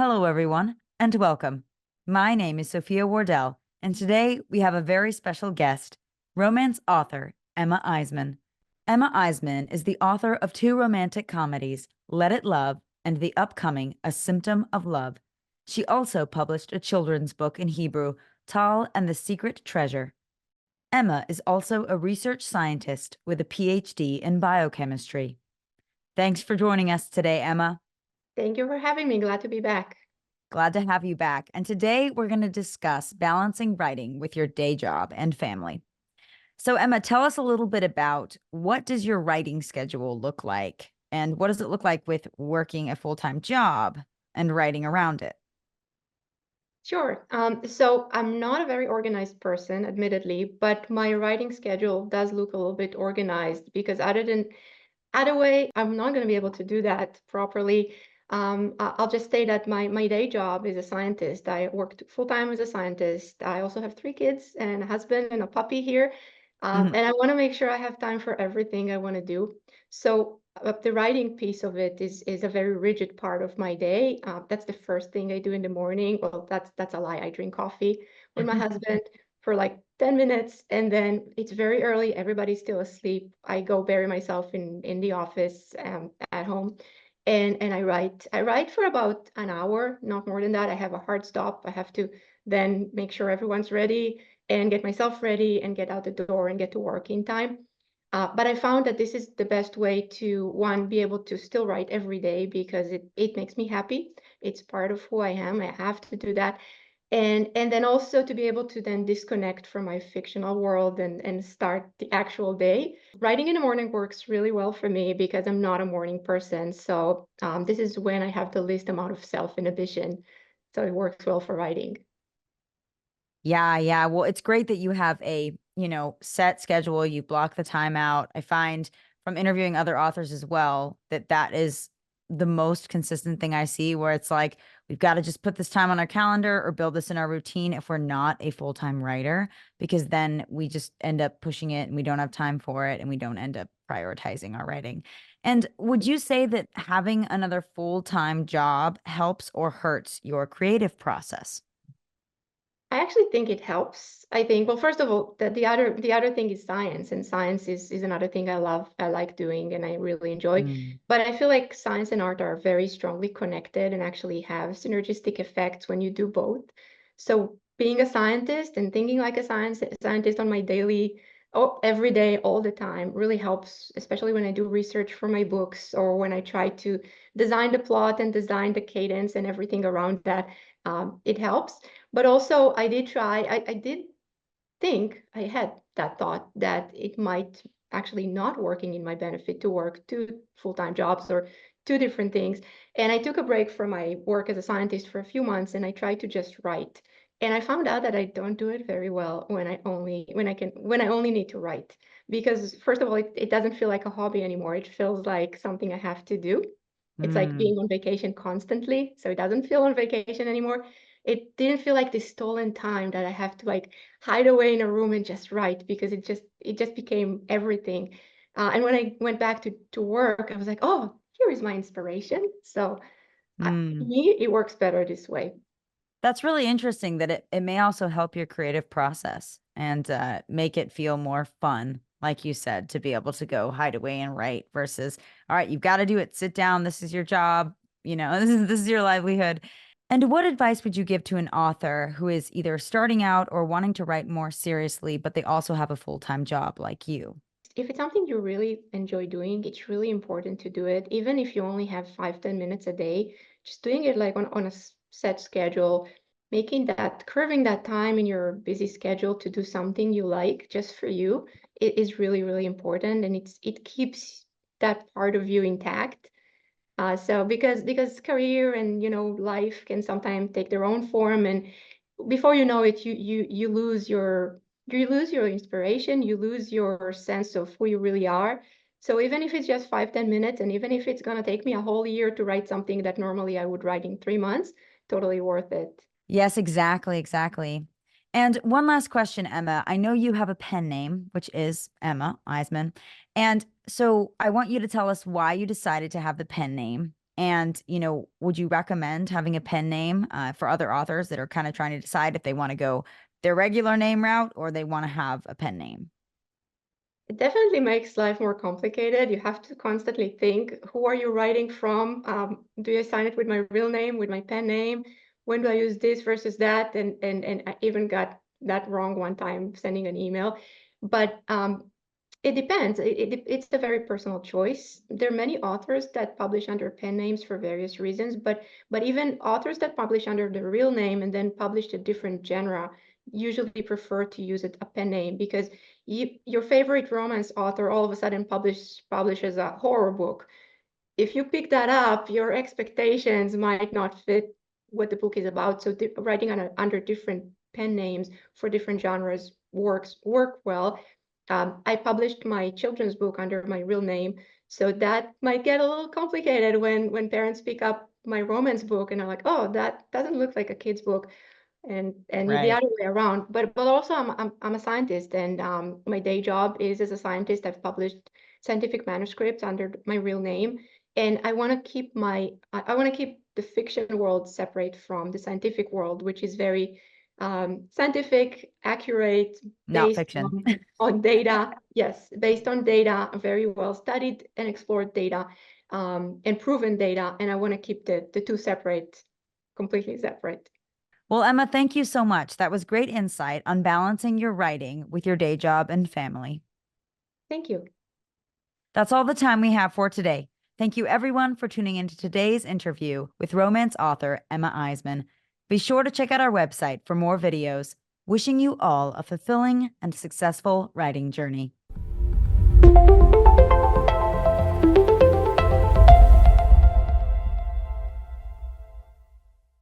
Hello, everyone, and welcome. My name is Sophia Wardell, and today we have a very special guest, romance author Emma Aiseman. Emma Aiseman is the author of two romantic comedies, Let It Love and the upcoming A Symptom of Love. She also published a children's book in Hebrew, Tal and the Secret Treasure. Emma is also a research scientist with a PhD in biochemistry. Thanks for joining us today, Emma. Thank you for having me. Glad to be back. Glad to have you back. And today we're going to discuss balancing writing with your day job and family. So Emma, tell us a little bit about what does your writing schedule look like? And what does it look like with working a full-time job and writing around it? Sure. So I'm not a very organized person, admittedly, but my writing schedule does look a little bit organized because other way, I'm not going to be able to do that properly. I'll just say that my day job is a scientist. I worked full time as a scientist. I also have three kids and a husband and a puppy here. Mhm. And I want to make sure I have time for everything I want to do. So the writing piece of it is a very rigid part of my day. That's the first thing I do in the morning. Well, that's a lie. I drink coffee with my husband for like 10 minutes, and then it's very early. Everybody's still asleep. I go bury myself in the office at home, and I write. I write for about an hour, not more than that. I have a hard stop. I have to then make sure everyone's ready and get myself ready and get out the door and get to work in time. But I found that this is the best way to, one, be able to still write every day because it makes me happy. It's part of who I am. I have to do that. And then also to be able to then disconnect from my fictional world and start the actual day. Writing in the morning works really well for me because I'm not a morning person. So this is when I have the least amount of self-inhibition. So it works well for writing. Yeah, yeah. Well, it's great that you have a, set schedule. You block the time out. I find from interviewing other authors as well that that is the most consistent thing I see where it's like we've got to just put this time on our calendar or build this in our routine if we're not a full-time writer, because then we just end up pushing it and we don't have time for it and we don't end up prioritizing our writing. And would you say that having another full-time job helps or hurts your creative process? I actually think it helps. I think, well, first of all, the other thing is science, and science is another thing I love, I like doing, and I really enjoy. Mm. But I feel like science and art are very strongly connected and actually have synergistic effects when you do both. So being a scientist and thinking like a scientist on my daily, oh, every day, all the time, really helps, especially when I do research for my books or when I try to design the plot and design the cadence and everything around that. It helps. But also, I did think, I had that thought that it might actually not working in my benefit to work two full-time jobs or two different things. And I took a break from my work as a scientist for a few months and I tried to just write. And I found out that I don't do it very well when I only need to write. Because first of all, it doesn't feel like a hobby anymore. It feels like something I have to do. It's like Mm. being on vacation constantly. So it doesn't feel on vacation anymore. It didn't feel like this stolen time that I have to like hide away in a room and just write because it just became everything. And when I went back to work, I was like, oh, here is my inspiration. So to Mm. me, it works better this way. That's really interesting that it may also help your creative process and make it feel more fun, like you said, to be able to go hide away and write versus, all right, you've got to do it. Sit down. This is your job. This is your livelihood. And what advice would you give to an author who is either starting out or wanting to write more seriously, but they also have a full-time job like you? If it's something you really enjoy doing, it's really important to do it. Even if you only have 5, 10 minutes a day, just doing it like on a set schedule, making that, curving that time in your busy schedule to do something you like just for you, it is really, really important. And it keeps that part of you intact. So because career and life can sometimes take their own form, and before you know it, you lose your inspiration, you lose your sense of who you really are. So even if it's just 5, 10 minutes, and even if it's gonna take me a whole year to write something that normally I would write in 3 months, totally worth it. Yes, exactly, exactly. And one last question, Emma. I know you have a pen name, which is Emma Eisman. And so I want you to tell us why you decided to have the pen name And, would you recommend having a pen name for other authors that are kind of trying to decide if they want to go their regular name route or they want to have a pen name? It definitely makes life more complicated. You have to constantly think, who are you writing from? Do I sign it with my real name, with my pen name? When do I use this versus that? And I even got that wrong one time sending an email. But it depends. It's a very personal choice. There are many authors that publish under pen names for various reasons, but even authors that publish under the real name and then publish a different genre usually prefer to use a pen name because your favorite romance author all of a sudden publishes a horror book. If you pick that up, your expectations might not fit what the book is about. So writing under different pen names for different genres work well. I published my children's book under my real name, so that might get a little complicated when parents pick up my romance book and are like, oh, that doesn't look like a kid's book, and the Right. other way around. But also I'm a scientist, and my day job is as a scientist. I've published scientific manuscripts under my real name, and I want to keep I want to keep the fiction world separate from the scientific world, which is very scientific, accurate, Not based fiction. on data. Yes, based on data, very well studied and explored data, and proven data. And I want to keep the two separate, completely separate. Well, Emma, thank you so much. That was great insight on balancing your writing with your day job and family. Thank you. That's all the time we have for today. Thank you, everyone, for tuning into today's interview with romance author Emma Aiseman. Be sure to check out our website for more videos. Wishing you all a fulfilling and successful writing journey.